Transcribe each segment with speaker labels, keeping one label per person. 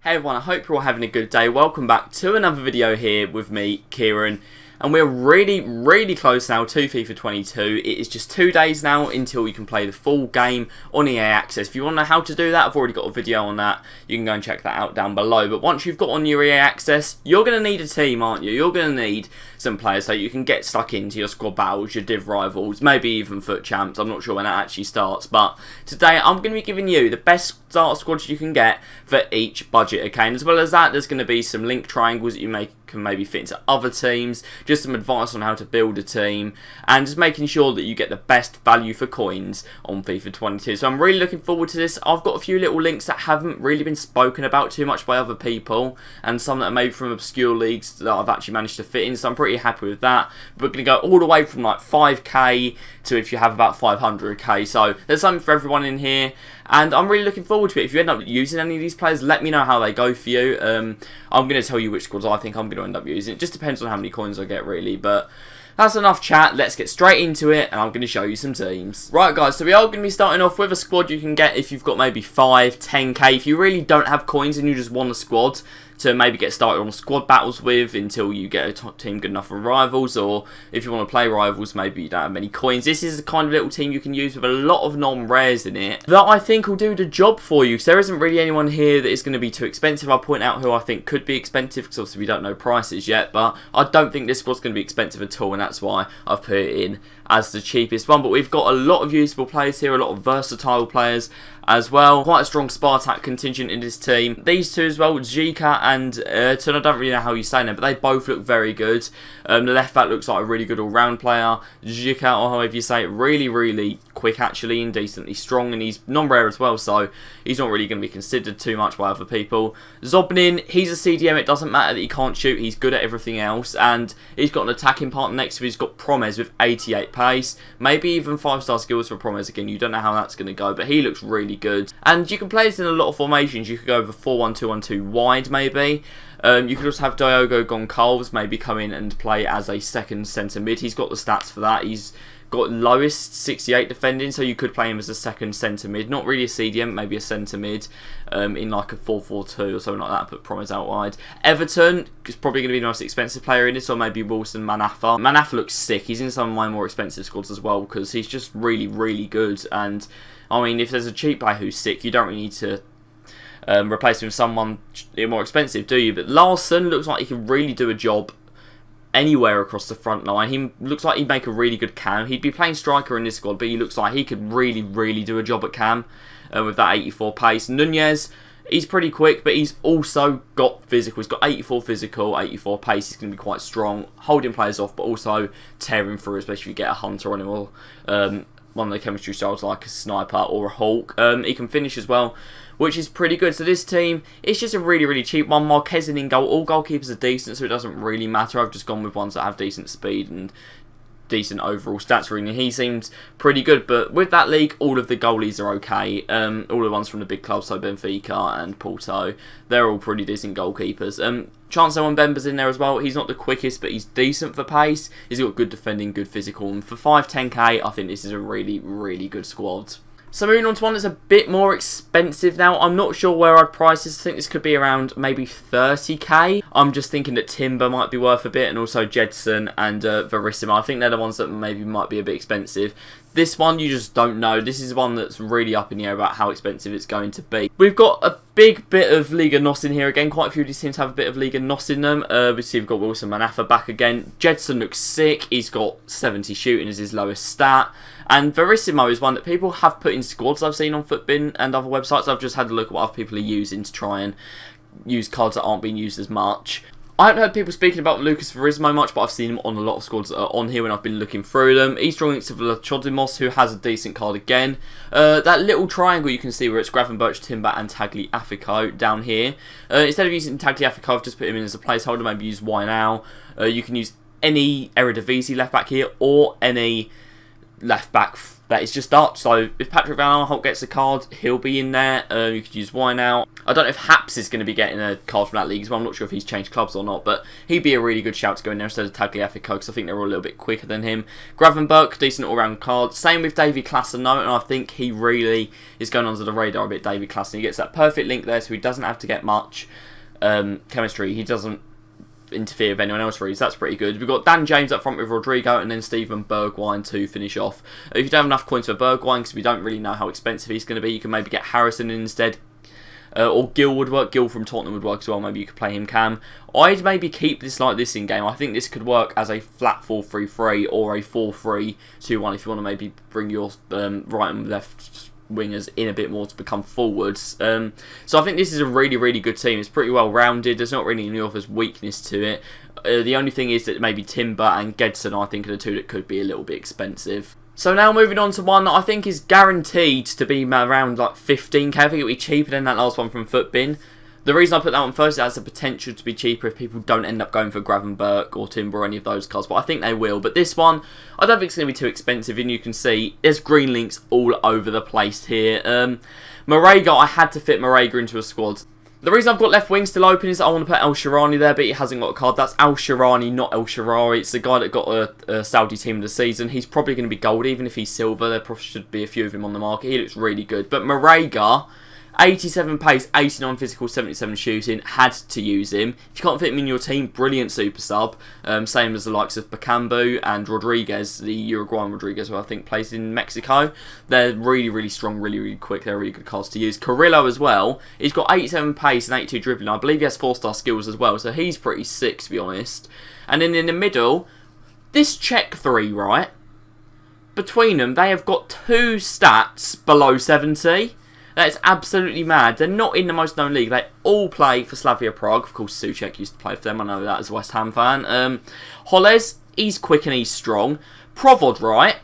Speaker 1: Hey everyone, I hope you're all having a good day. Welcome back to another video here with me, Kieran. And we're really close now to FIFA 22. It is just 2 days now until you can play the full game on EA Access. If you want to know how to do that, I've already got a video on that. You can go and check that out down below. But once you've got on your EA Access, you're going to need a team, aren't you? You're going to need some players so you can get stuck into your squad battles, your div rivals, maybe even foot champs. I'm not sure when that actually starts. But today, I'm going to be giving you the best starter squads you can get for each budget, okay? And as well as that, there's going to be some link triangles that you can maybe fit into other teams, just some advice on how to build a team, and just making sure that you get the best value for coins on FIFA 22. So I'm really looking forward to this. I've got a few little links that haven't really been spoken about too much by other people, and some that are maybe from obscure leagues that I've actually managed to fit in, so I'm pretty happy with that. We're going to go all the way from like 5k to if you have about 500k, so there's something for everyone in here. And I'm really looking forward to it. If you end up using any of these players, let me know how they go for you. I'm going to tell you which squads I think I'm going to end up using. It just depends on how many coins I get, really. But that's enough chat. Let's get straight into it, and I'm going to show you some teams. Right, guys, so we are going to be starting off with a squad you can get if you've got maybe 5, 10k. If you really don't have coins and you just want a squad to maybe get started on squad battles with until you get a top team good enough for rivals, or if you want to play rivals, maybe you don't have many coins. This is the kind of little team you can use with a lot of non-rares in it that I think will do the job for you. So there isn't really anyone here that is going to be too expensive. I'll point out who I think could be expensive, because obviously we don't know prices yet, but I don't think this squad's going to be expensive at all, and that's why I've put it in as the cheapest one. But we've got a lot of usable players here, a lot of versatile players as well. Quite a strong Spartak contingent in this team. These two as well, Zika and Erton, I don't really know how you say them, but they both look very good. The left back looks like a really good all-round player. Zika, or however you say it, really quick actually, and decently strong, and he's non-rare as well, so he's not really going to be considered too much by other people. Zobnin, he's a CDM, it doesn't matter that he can't shoot, he's good at everything else, and he's got an attacking partner next to him. He's got Promes with 88 pace, maybe even 5-star skills for Promes. Again, you don't know how that's going to go, but he looks really good. And you can play this in a lot of formations. You could go over 4-1-2-1-2 wide, maybe. You could also have Diogo Goncalves maybe come in and play as a second centre mid. He's got the stats for that. He's got lowest 68 defending, so you could play him as a second centre mid. Not really a CDM, maybe a centre mid in like a 4-4-2 or something like that. Put Promise out wide. Everton is probably going to be the most expensive player in this, or maybe Wilson Manafa. Manafa looks sick. He's in some of my more expensive squads as well, because he's just really good. And I mean, if there's a cheap player who's sick, you don't really need to replace him with someone more expensive, do you? But Larson looks like he can really do a job anywhere across the front line. He looks like he'd make a really good cam. He'd be playing striker in this squad, but he looks like he could really do a job at cam with that 84 pace. Nunez, he's pretty quick, but he's also got physical. He's got 84 physical, 84 pace. He's going to be quite strong, holding players off, but also tearing through, especially if you get a hunter on him, or one of the chemistry styles like a sniper or a hawk. He can finish as well, which is pretty good. So this team, it's just a really cheap one. Marquez in goal. All goalkeepers are decent, so it doesn't really matter. I've just gone with ones that have decent speed and decent overall stats really. He seems pretty good, but with that league, all of the goalies are okay. All the ones from the big clubs, so Benfica and Porto, they're all pretty decent goalkeepers. Chancellor Mbemba's in there as well. He's not the quickest, but he's decent for pace. He's got good defending, good physical, and for 5-10k, I think this is a really good squad. So moving on to one that's a bit more expensive now. I'm not sure where I'd price this. I think this could be around maybe 30k. I'm just thinking that Timber might be worth a bit, and also Jedson and Verissimo. I think they're the ones that maybe might be a bit expensive. This one, you just don't know. This is one that's really up in the air about how expensive it's going to be. We've got a big bit of Liga NOS in here again. Quite a few of these teams have a bit of Liga NOS in them. We see we've got Wilson Manafa back again. Jedson looks sick. He's got 70 shooting as his lowest stat. And Verissimo is one that people have put in squads I've seen on Footbin and other websites. I've just had a look at what other people are using to try and use cards that aren't being used as much. I haven't heard people speaking about Lucas Verissimo much, but I've seen him on a lot of squads that are on here when I've been looking through them. He's drawing to Vlachodimos, who has a decent card again. That little triangle you can see where it's Gravenberch, Timber and Tagliafico down here. Instead of using Tagliafico, I've just put him in as a placeholder. Maybe use Wynau. You can use any Eredivisie left back here, or any left back that is just Dutch. So if Patrick Van Aanholt gets a card, he'll be in there. You could use Wijnaldum. I don't know if Haps is going to be getting a card from that league as well. I'm not sure if he's changed clubs or not, but he'd be a really good shout to go in there instead of Tagliafico, because I think they're all a little bit quicker than him. Gravenberch, decent all-round card. Same with Davy Klaassen, though, and I think he really is going under the radar a bit, Davy Klaassen. He gets that perfect link there, so he doesn't have to get much chemistry. He doesn't interfere with anyone else really, so that's pretty good. We've got Dan James up front with Rodrigo, and then Steven Bergwijn to finish off. If you don't have enough coins for Bergwijn, because we don't really know how expensive he's going to be, you can maybe get Harrison in instead. Or Gill would work. Gill from Tottenham would work as well. Maybe you could play him cam. I'd maybe keep this like this in game. I think this could work as a flat 4-3-3 or a 4-3-2-1 if you want to maybe bring your right and left wingers in a bit more to become forwards. So I think this is a really, really good team. It's pretty well rounded. There's not really any obvious weakness to it. The only thing is that maybe Timber and Gedson, I think, are the two that could be a little bit expensive. So now moving on to one that I think is guaranteed to be around like 15k. I think it'll be cheaper than that last one from Footbin. The reason I put that one first is it has the potential to be cheaper if people don't end up going for Gravenberch or Timber or any of those cards, but I think they will. But this one, I don't think it's going to be too expensive, and you can see there's green links all over the place here. Marega, I had to fit Marega into a squad. The reason I've got left wing still open is that I want to put El Shaarawy there, but he hasn't got a card. That's Al Shaarawy, not El Shaarawy. It's the guy that got a Saudi team of the season. He's probably going to be gold, even if he's silver. There probably should be a few of him on the market. He looks really good. But Marega, 87 pace, 89 physical, 77 shooting. Had to use him. If you can't fit him in your team, brilliant super sub. Same as the likes of Bakambu and Rodriguez, the Uruguayan Rodriguez, who I think plays in Mexico. They're really, really strong, really, really quick. They're really good cards to use. Carrillo as well. He's got 87 pace and 82 dribbling. I believe he has 4-star skills as well, so he's pretty sick, to be honest. And then in the middle, this Czech three, right? Between them, they have got 2 stats below 70. That is absolutely mad. They're not in the most known league. They all play for Slavia Prague. Of course, Souček used to play for them. I know that as a West Ham fan. Holles, he's quick and he's strong. Provod, right?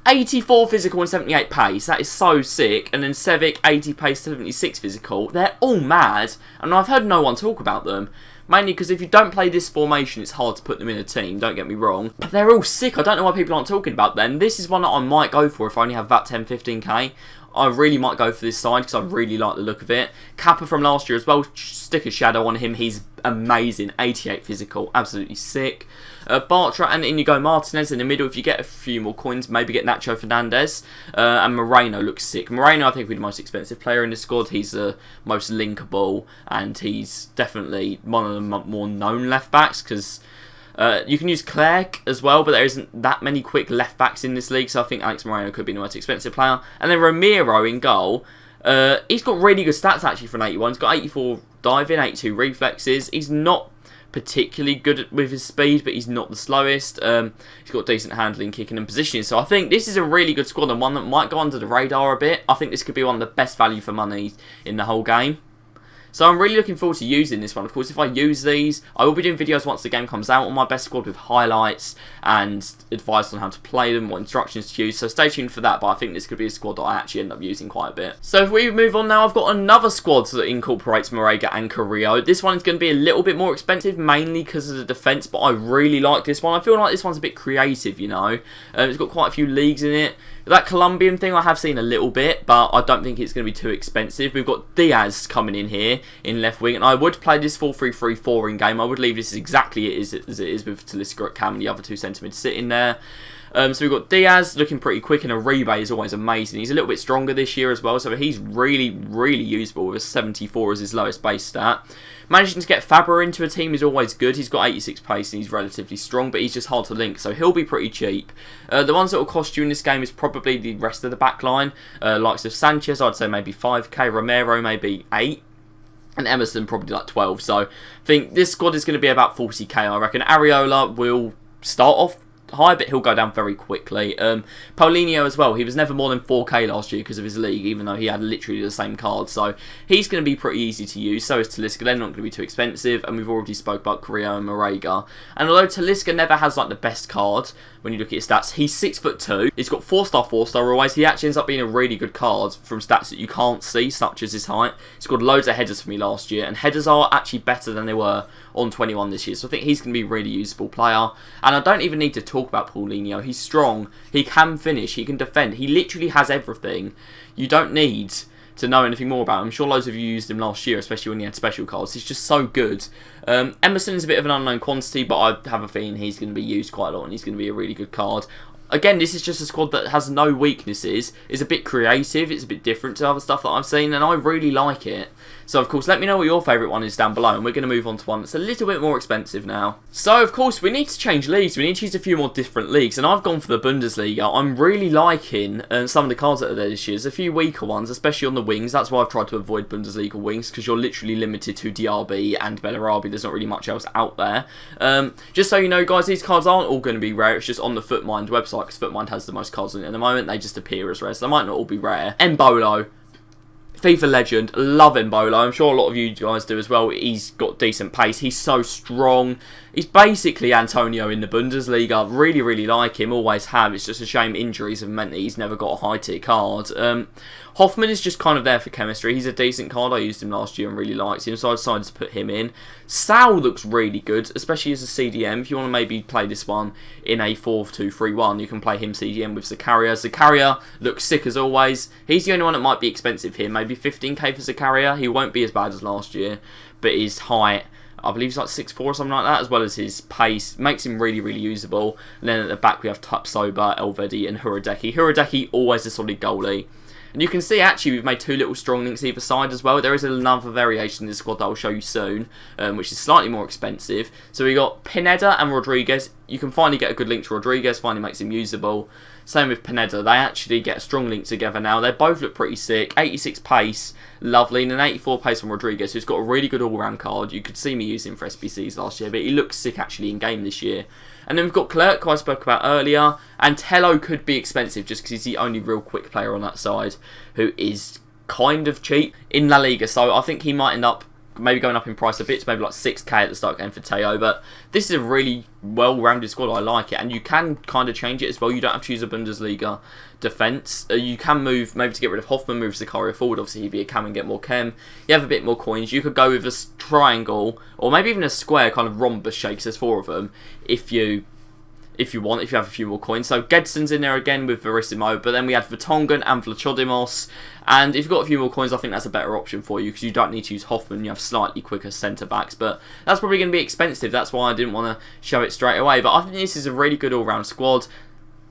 Speaker 1: 84 physical and 78 pace. That is so sick. And then Sevic, 80 pace, 76 physical. They're all mad. And I've heard no one talk about them. Mainly because if you don't play this formation, it's hard to put them in a team, don't get me wrong. But they're all sick. I don't know why people aren't talking about them. This is one that I might go for if I only have about 10-15k. I really might go for this side because I really like the look of it. Kappa from last year as well. Stick a shadow on him. He's amazing. 88 physical. Absolutely sick. Bartra and Inigo Martinez in the middle. If you get a few more coins, maybe get Nacho Fernandez. And Moreno looks sick. Moreno, I think, will be the most expensive player in the squad. He's the most linkable. And he's definitely one of the more known left-backs because... you can use Clerc as well, but there isn't that many quick left backs in this league, so I think Alex Moreno could be the most expensive player. And then Ramiro in goal. He's got really good stats actually for an 81. He's got 84 diving, 82 reflexes. He's not particularly good with his speed, but he's not the slowest. He's got decent handling, kicking and positioning. So I think this is a really good squad and one that might go under the radar a bit. I think this could be one of the best value for money in the whole game. So I'm really looking forward to using this one. Of course, if I use these, I will be doing videos once the game comes out on my best squad with highlights and advice on how to play them, what instructions to use. So stay tuned for that, but I think this could be a squad that I actually end up using quite a bit. So if we move on now, I've got another squad that incorporates Marega and Carrillo. This one is going to be a little bit more expensive, mainly because of the defence, but I really like this one. I feel like this one's a bit creative, you know. It's got quite a few leagues in it. That Colombian thing I have seen a little bit, but I don't think it's going to be too expensive. We've got Diaz coming in here in left wing, and I would play this 4-3-3-4 in game. I would leave this exactly as it is with Talisca at cam and the other 2 centre mids sitting there. So we've got Diaz looking pretty quick, and Uribe is always amazing. He's a little bit stronger this year as well, so he's really, really usable with a 74 as his lowest base stat. Managing to get Fabra into a team is always good. He's got 86 pace and he's relatively strong, but he's just hard to link, so he'll be pretty cheap. The ones that will cost you in this game is probably the rest of the back line. Likes of Sanchez, I'd say maybe 5k. Romero, maybe 8. And Emerson, probably like 12. So I think this squad is going to be about 40k, I reckon. Areola will start off high, but he'll go down very quickly. Paulinho as well. He was never more than 4k last year because of his league, even though he had literally the same card. So he's going to be pretty easy to use. So is Talisca. They're not going to be too expensive. And we've already spoke about Carrillo and Marega. And although Talisca never has like the best card, when you look at his stats, he's 6'2". He's got 4-star always. He actually ends up being a really good card from stats that you can't see, such as his height. He scored loads of headers for me last year, and headers are actually better than they were on 21 this year. So I think he's going to be a really useful player. And I don't even need to talk talk about Paulinho. He's strong, he can finish, he can defend, he literally has everything. You don't need to know anything more about him. I'm sure loads of you used him last year, especially when he had special cards. He's just so good. Emerson is a bit of an unknown quantity, but I have a feeling he's going to be used quite a lot and he's going to be a really good card. Again, this is just a squad that has no weaknesses. It's a bit creative, it's a bit different to other stuff that I've seen, and I really like it. So, of course, let me know what your favourite one is down below, and we're going to move on to one that's a little bit more expensive now. So, of course, we need to change leagues. We need to use a few more different leagues, and I've gone for the Bundesliga. I'm really liking some of the cards that are there this year. There's a few weaker ones, especially on the wings. That's why I've tried to avoid Bundesliga wings, because you're literally limited to Diaby and Bellarabi. There's not really much else out there. Just so you know, guys, these cards aren't all going to be rare. It's just on the FootMind website, because FootMind has the most cards on it at the moment. They just appear as rare, so they might not all be rare. Embolo. FIFA legend, love Embolo. I'm sure a lot of you guys do as well. He's got decent pace. He's so strong. He's basically Antonio in the Bundesliga. Really, really like him. Always have. It's just a shame injuries have meant that he's never got a high tier card. Hoffman is just kind of there for chemistry. He's a decent card. I used him last year and really liked him, so I decided to put him in. Sal looks really good, especially as a CDM. If you want to maybe play this one in a 4-2-3-1, you can play him CDM with Zakaria. Zakaria looks sick as always. He's the only one that might be expensive here. Maybe 15k for Zakaria. He won't be as bad as last year, but his height, I believe he's like 6'4" or something like that, as well as his pace, makes him really, really usable. And then at the back we have Tapsoba, Elvedi and Huradeki. Huradeki, always a solid goalie. And you can see actually we've made two little strong links either side as well. There is another variation in the squad that I'll show you soon, which is slightly more expensive. So we got Pineda and Rodriguez. You can finally get a good link to Rodriguez, finally makes him usable. Same with Pineda, they actually get a strong link together now. They both look pretty sick. 86 pace, lovely, and an 84 pace from Rodriguez, who's got a really good all-round card. You could see me using him for SBCs last year, but he looks sick actually in game this year. And then we've got Clerk, who I spoke about earlier, and Tello could be expensive just because he's the only real quick player on that side who is kind of cheap in La Liga. So I think he might end up maybe going up in price a bit, so maybe like 6k at the start game for Teo, but this is a really well-rounded squad. I like it, and you can kind of change it as well. You don't have to use a Bundesliga defence. You can move, maybe to get rid of Hoffman, move Zakaria forward. Obviously he'd be a cam and get more chem. You have a bit more coins. You could go with a triangle, or maybe even a square kind of rhombus shape. There's 4 of them if you want, if you have a few more coins. So Gedson's in there again with Verissimo, but then we had Vertonghen and Vlachodimos, and if you've got a few more coins, I think that's a better option for you, because you don't need to use Hoffman, you have slightly quicker centre-backs, but that's probably going to be expensive. That's why I didn't want to show it straight away, but I think this is a really good all-round squad.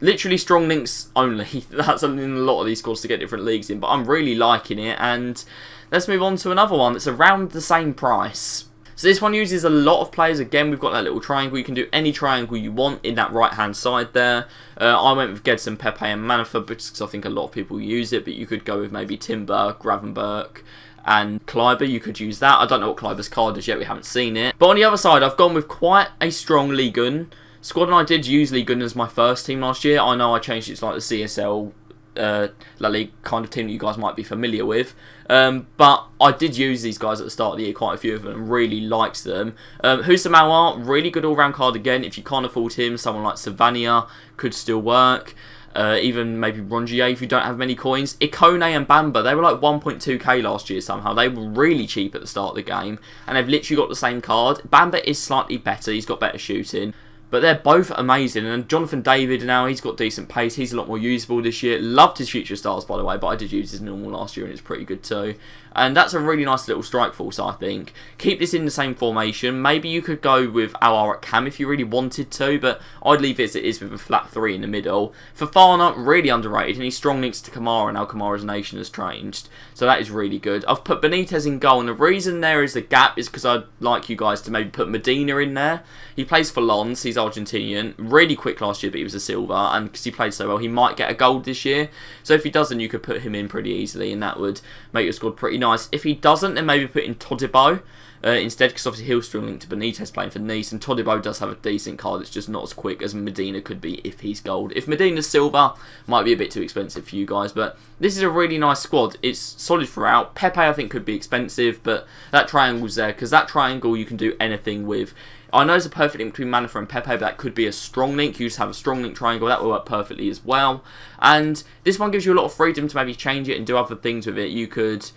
Speaker 1: Literally strong links only. That's in a lot of these squads to get different leagues in, but I'm really liking it, and let's move on to another one that's around the same price. So this one uses a lot of players. Again, we've got that little triangle. You can do any triangle you want in that right-hand side there. I went with Gedson, Pepe and Manafort because I think a lot of people use it, but you could go with maybe Timber, Gravenberg and Kleiber. You could use that. I don't know what Kleiber's card is yet. We haven't seen it. But on the other side, I've gone with quite a strong Ligue 1 squad, and I did use Ligue 1 as my first team last year. I know I changed it to like the CSL La Ligue kind of team that you guys might be familiar with, but I did use these guys at the start of the year, quite a few of them, and really liked them. Husamawa, really good all-round card again. If you can't afford him, someone like Savania could still work. Even maybe Rongier if you don't have many coins. Ikone and Bamba, they were like 1.2k last year somehow. They were really cheap at the start of the game, and they've literally got the same card. Bamba is slightly better, he's got better shooting. But they're both amazing. And Jonathan David now, he's got decent pace. He's a lot more usable this year. Loved his future stars, by the way, but I did use his normal last year and it's pretty good too. And that's a really nice little strike force, I think. Keep this in the same formation. Maybe you could go with Awar at cam if you really wanted to, but I'd leave it as it is with a flat 3 in the middle. Fofana, really underrated, and he's strong links to Kamara, and now Kamara's nation has changed. So that is really good. I've put Benitez in goal, and the reason there is a gap is because I'd like you guys to maybe put Medina in there. He plays for Lens, he's Argentinian, really quick last year, but he was a silver, and because he played so well, he might get a gold this year. So if he doesn't, you could put him in pretty easily, and that would make your squad pretty nice. If he doesn't, then maybe put in Todibo instead, because obviously he'll still link to Benitez playing for Nice, and Todibo does have a decent card. It's just not as quick as Medina could be if he's gold. If Medina's silver, might be a bit too expensive for you guys, but this is a really nice squad. It's solid throughout. Pepe, I think, could be expensive, but that triangle's there, because that triangle you can do anything with. I know there's a perfect link between Manafort and Pepe, but that could be a strong link. You just have a strong link triangle. That will work perfectly as well. And this one gives you a lot of freedom to maybe change it and do other things with it. You could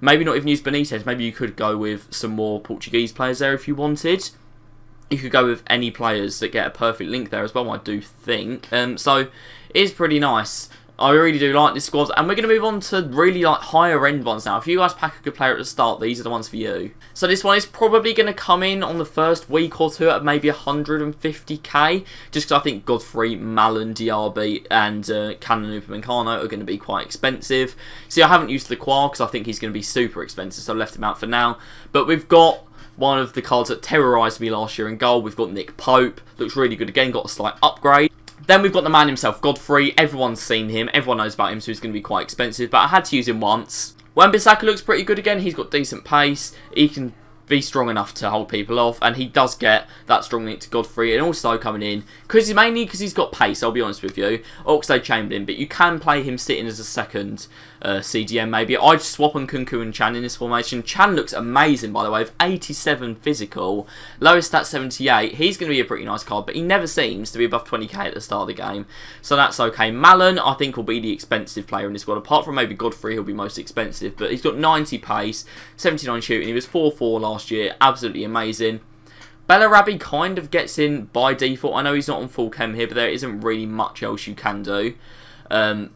Speaker 1: maybe not even use Benitez. Maybe you could go with some more Portuguese players there if you wanted. You could go with any players that get a perfect link there as well, I do think. So it is pretty nice. I really do like this squad, and we're going to move on to really like higher end ones now. If you guys pack a good player at the start, these are the ones for you. So this one is probably going to come in on the first week or two at maybe 150k, just because I think Godfrey, Malin, Diaby, and Cannon Upamecano are going to be quite expensive. See, I haven't used the Quar because I think he's going to be super expensive, so I left him out for now. But we've got one of the cards that terrorised me last year in goal. We've got Nick Pope, looks really good again, got a slight upgrade. Then we've got the man himself, Godfrey. Everyone's seen him. Everyone knows about him, so he's going to be quite expensive. But I had to use him once. Wan-Bissaka looks pretty good again. He's got decent pace. He can be strong enough to hold people off, and he does get that strong link to Godfrey. And also coming in mainly because he's got pace, I'll be honest with you, Oxlade-Chamberlain, but you can play him sitting as a second CDM maybe. I'd swap on Nkunku and Chan in this formation. Chan looks amazing, by the way, with 87 physical, lowest stat 78. He's going to be a pretty nice card, but he never seems to be above 20k at the start of the game, so that's okay. Malin, I think, will be the expensive player in this squad. Apart from maybe Godfrey, he'll be most expensive, but he's got 90 pace, 79 shooting. He was 4-4 last year, absolutely amazing. Bellarabi kind of gets in by default. I know he's not on full chem here, but there isn't really much else you can do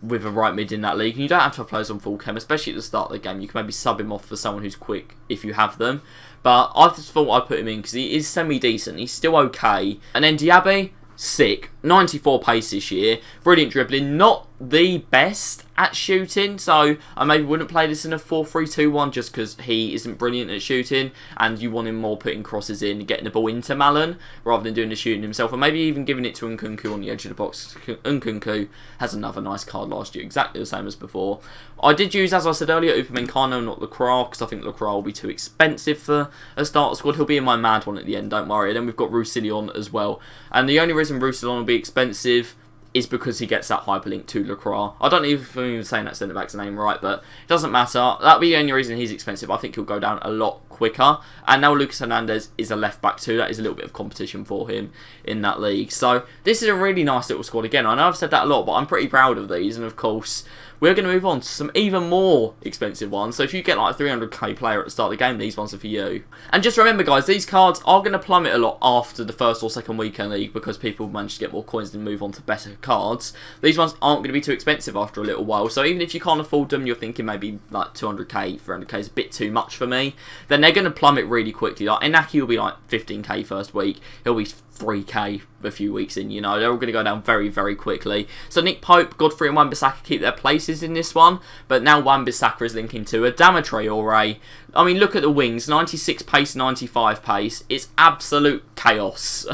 Speaker 1: with a right mid in that league. And you don't have to have players on full chem, especially at the start of the game. You can maybe sub him off for someone who's quick if you have them. But I just thought I'd put him in because he is semi-decent. He's still okay. And then Diaby, sick. 94 pace this year. Brilliant dribbling. Not the best at shooting, so I maybe wouldn't play this in a 4-3-2-1 just because he isn't brilliant at shooting, and you want him more putting crosses in, getting the ball into Malin rather than doing the shooting himself, or maybe even giving it to Nkunku on the edge of the box. Nkunku has another nice card last year, exactly the same as before. I did use, as I said earlier, Upamecano, not Lacroix, because I think Lacroix will be too expensive for a starter squad. He'll be in my mad one at the end, don't worry. And then we've got Roussillon as well, and the only reason Roussillon will be expensive is because he gets that hyperlink to Lacroix. I don't even know if I'm saying that centre-back's name right, but it doesn't matter. That'll be the only reason he's expensive. I think he'll go down a lot quicker. And now Lucas Hernandez is a left-back too. That is a little bit of competition for him in that league. So this is a really nice little squad. Again, I know I've said that a lot, but I'm pretty proud of these. And of course, we're going to move on to some even more expensive ones. So if you get like a 300k player at the start of the game, these ones are for you. And just remember, guys, these cards are going to plummet a lot after the first or second weekend league because people manage to get more coins and move on to better cards. These ones aren't going to be too expensive after a little while. So even if you can't afford them, you're thinking maybe like 200k, 300k is a bit too much for me, then they're going to plummet really quickly. Like Inaki will be like 15k first week. He'll be 3k a few weeks in, you know. They're all going to go down very, very quickly. So Nick Pope, Godfrey and Wan-Bissaka keep their places in this one, but now Wan-Bissaka is linking to a Adama Traore. I mean, look at the wings, 96 pace, 95 pace. It's absolute chaos,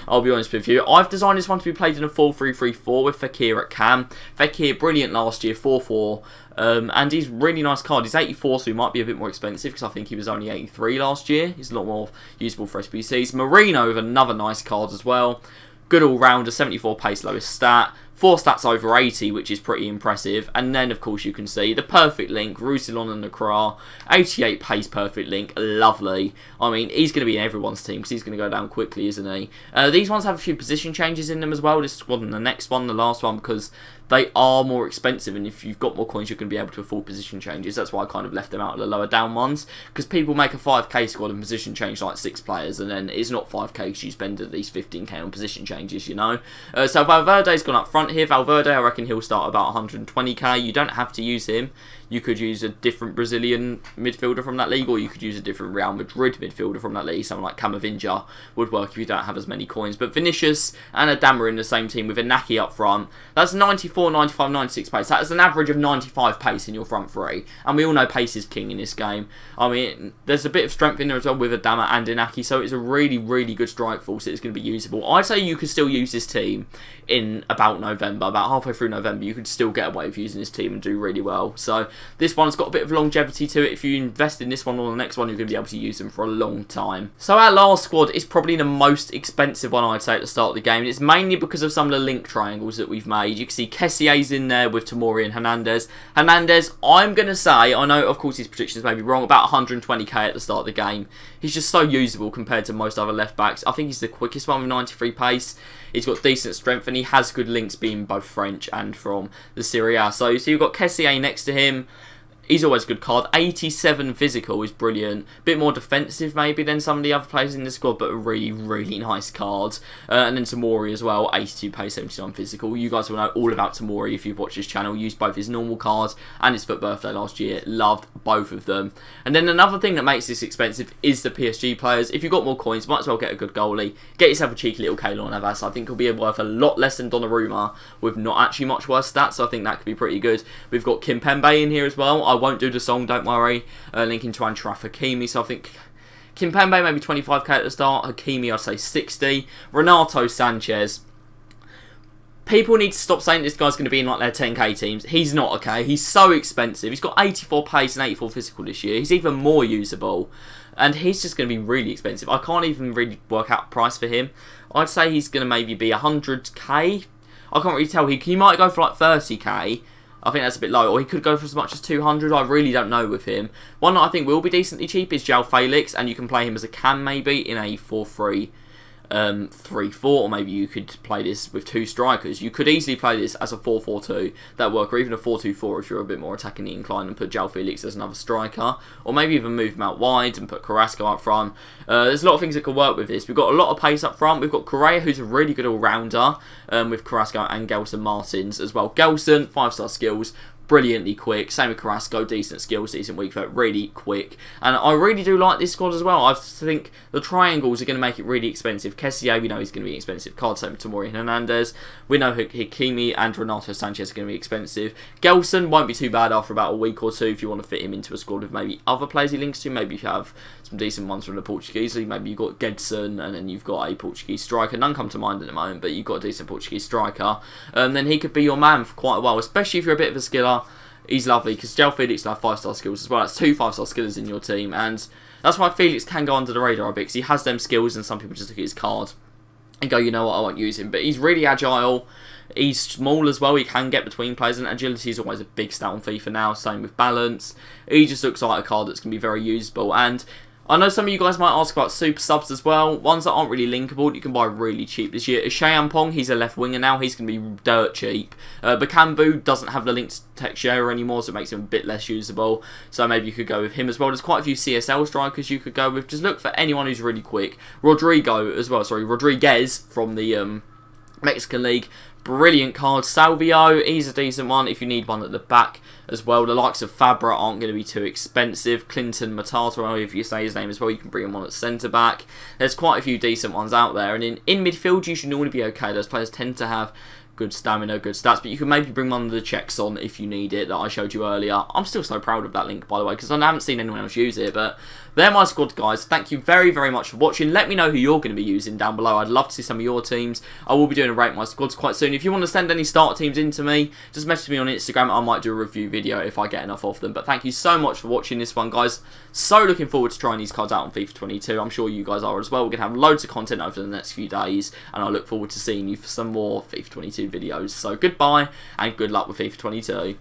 Speaker 1: I'll be honest with you. I've designed this one to be played in a 4-3-3-4 with Fekir at cam. Fekir, brilliant last year, 4-4. And he's a really nice card. He's 84, so he might be a bit more expensive because I think he was only 83 last year. He's a lot more usable for SBCs. Marino with another nice card as well. Good all-rounder, 74 pace, lowest stat. 4 stats over 80, which is pretty impressive. And then, of course, you can see the perfect link, Roussillon and Lacroix. 88 pace, perfect link, lovely. I mean, he's going to be in everyone's team because he's going to go down quickly, isn't he? These ones have a few position changes in them as well. This squad and the next one, the last one, because they are more expensive, and if you've got more coins, you're going to be able to afford position changes. That's why I kind of left them out of the lower down ones, because people make a 5k squad and position change like 6 players, and then it's not 5k because you spend at least 15k on position changes, you know. So Valverde's gone up front here. Valverde, I reckon he'll start about 120k. You don't have to use him. You could use a different Brazilian midfielder from that league, or you could use a different Real Madrid midfielder from that league. Someone like Camavinga would work if you don't have as many coins. But Vinicius and Adama are in the same team with Inaki up front. That's 94, 95, 96 pace. That is an average of 95 pace in your front three. And we all know pace is king in this game. I mean, there's a bit of strength in there as well with Adama and Inaki, so it's a really, really good strike force. It's going to be usable. I'd say you could still use this team in about November, about halfway through November. You could still get away with using this team and do really well. So this one's got a bit of longevity to it. If you invest in this one or the next one, you're going to be able to use them for a long time. So our last squad is probably the most expensive one, I'd say, at the start of the game. It's mainly because of some of the link triangles that we've made. You can see Kessier's in there with Tomori and Hernandez. Hernandez, I'm going to say, I know of course his predictions may be wrong, about 120k at the start of the game. He's just so usable compared to most other left backs. I think he's the quickest one with 93 pace. He's got decent strength and he has good links being both French and from the Serie A. So you've got Kessier next to him. He's always a good card. 87 physical is brilliant. Bit more defensive maybe than some of the other players in the squad, but a really, really nice card. And then Tamori as well, 82 pace, 79 physical. You guys will know all about Tamori if you've watched his channel. Used both his normal cards and his FUT birthday last year. Loved both of them. And then another thing that makes this expensive is the PSG players. If you've got more coins, might as well get a good goalie. Get yourself a cheeky little Keylor Navas. I think he'll be worth a lot less than Donnarumma with not actually much worse stats, so I think that could be pretty good. We've got Kimpembe in here as well. I won't do the song, don't worry. Linking to Achraf Hakimi, so I think Kimpembe maybe 25k at the start. Hakimi I'd say 60. Renato Sanchez. People need to stop saying this guy's going to be in like their 10k teams. He's not, okay? He's so expensive. He's got 84 pace and 84 physical this year. He's even more usable. And he's just going to be really expensive. I can't even really work out a price for him. I'd say he's going to maybe be 100k. I can't really tell. He might go for like 30k. I think that's a bit low. Or he could go for as much as 200. I really don't know with him. One that I think will be decently cheap is João Felix. And you can play him as a cam maybe in a 4-3. 3-4, or maybe you could play this with two strikers. You could easily play this as a 4-4-2 that work, or even a 4-2-4 if you're a bit more attackingly inclined and put João Felix as another striker, or maybe even move him out wide and put Carrasco up front. There's a lot of things that could work with this. We've got a lot of pace up front. We've got Correa, who's a really good all-rounder, with Carrasco and Gelson Martins as well. Gelson, 5-star skills, brilliantly quick. Same with Carrasco, decent skills, decent weak foot, really quick. And I really do like this squad as well. I think the triangles are going to make it really expensive. Kessié, we know he's going to be expensive. Card same with Tamori and Hernandez. We know Hakimi and Renato Sanchez are going to be expensive. Gelson won't be too bad after about a week or two if you want to fit him into a squad with maybe other players he links to. Maybe if you have some decent ones from the Portuguese league. Maybe you've got Gedson and then you've got a Portuguese striker. None come to mind at the moment, but you've got a decent Portuguese striker. Then he could be your man for quite a while, especially if you're a bit of a skiller. He's lovely because João Felix will have 5-star skills as well. That's 2 5-star skillers in your team, and that's why Felix can go under the radar a bit because he has them skills, and some people just look at his card and go, you know what, I won't use him. But he's really agile. He's small as well. He can get between players, and agility is always a big stat on FIFA now. Same with balance. He just looks like a card that's going to be very usable. And I know some of you guys might ask about super subs as well. Ones that aren't really linkable, that you can buy really cheap this year. Shayampong, he's a left winger now. He's going to be dirt cheap. Bakambu doesn't have the linked Teixeira anymore, so it makes him a bit less usable. So maybe you could go with him as well. There's quite a few CSL strikers you could go with. Just look for anyone who's really quick. Rodriguez from the Mexican League. Brilliant card. Salvio, he's a decent one if you need one at the back as well. The likes of Fabra aren't going to be too expensive. Clinton Matata, if you say his name as well, you can bring him on at centre back. There's quite a few decent ones out there, and in midfield you should normally be okay. Those players tend to have good stamina, good stats, but you can maybe bring one of the checks on if you need it that I showed you earlier. I'm still so proud of that link, by the way, because I haven't seen anyone else use it, but they're my squad, guys. Thank you very, very much for watching. Let me know who you're going to be using down below. I'd love to see some of your teams. I will be doing a rate my squads quite soon. If you want to send any start teams in to me, just message me on Instagram. I might do a review video if I get enough of them. But thank you so much for watching this one, guys. So looking forward to trying these cards out on FIFA 22. I'm sure you guys are as well. We're going to have loads of content over the next few days, and I look forward to seeing you for some more FIFA 22 videos. So goodbye, and good luck with FIFA 22.